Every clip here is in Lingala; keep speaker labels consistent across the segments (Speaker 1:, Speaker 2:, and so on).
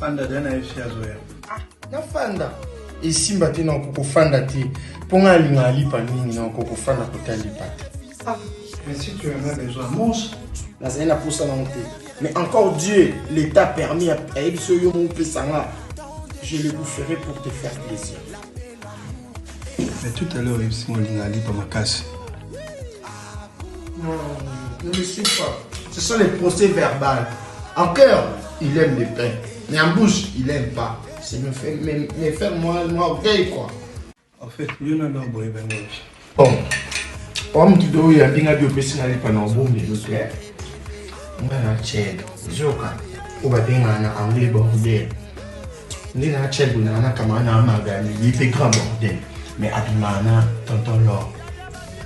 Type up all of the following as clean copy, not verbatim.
Speaker 1: fanda dana efi azoya.
Speaker 2: Na fanda. Isimba te na kokofanda te. Ponga linga alipa nini na kokofanda kotalipa te.
Speaker 1: Mais si tu en as besoin, mange.
Speaker 2: La zena pour ça non te. Mais encore Dieu, l'État permis à Ebiso Yomo Pesanga. Je le vous ferai pour te faire plaisir.
Speaker 1: Mais tout à l'heure, si mon linga alipa ma casse.
Speaker 2: Non, ne me suis pas. Ce sont les procès verbaux. En cœur, il aime le pain. Mais en bouche, il n'aime pas. C'est me faire moi orgueil, quoi.
Speaker 1: En fait, il y en a là, boy, ben
Speaker 2: bon. Comme tu dois y aller à Diopési, n'allez pas dans le bon, mais je sais. On va la tchèque. Joka. On va bien en anglais bordel. On est la tchèque, on a un camarade à Magani. Il fait grand bordel. Mais Abimana, tonton l'or.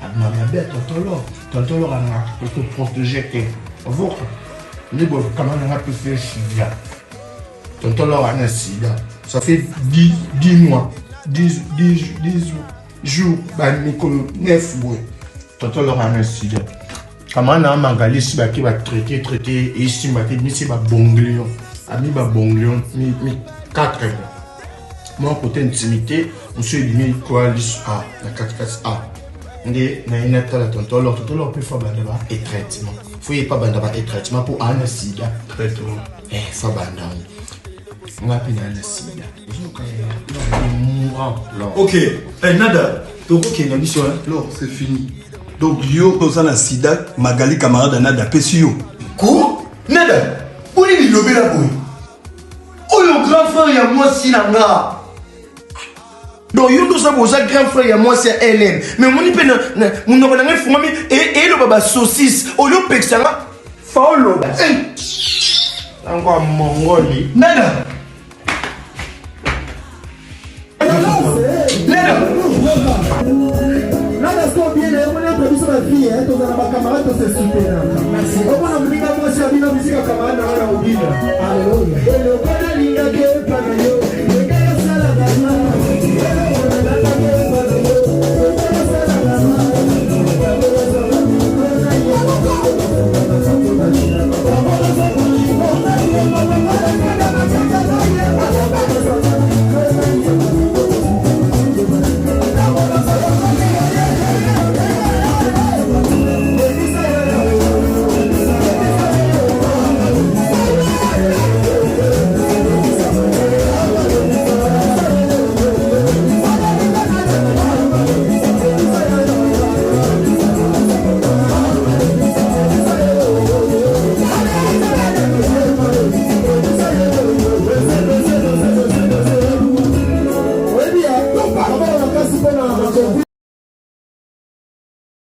Speaker 2: Abimana, bête, tonton l'or. Tonton l'or, on peut te protéger. On voit. On est bon, comment on a pu faire Sida. Tonton l'or a un Sida. Ça fait 10 mois. 10 jours. 9 mois. Tonton l'or a un Sida. Comment on a Magali si qui va traiter et ici si va bonglion. Ami va bonglion, mi 4 mois. Moi côté intimité, monsieur dit quoi A, la 4A. On est na une état tonton l'or peut faire bandaba et traitement. Faut y pas bandaba et traitement pour un sida
Speaker 1: traitement.
Speaker 2: Faut bandaba. On va appeler un sida.
Speaker 1: Ok, nada. Donc ok, la mission là, c'est fini. Donc yo dans la sida, Magali camarade nada pesio.
Speaker 2: Quoi? Nada. Où est le lobby là boy? Oh le grand frère ya moi si nanga. Donc yo do ça grand frère ya moi c'est LM. Mais mon ipe mon nom na fumami et le baba saucisse. Oh yo pexanga. Fa lo ba. Encore mongoli. Nada.
Speaker 3: Merci.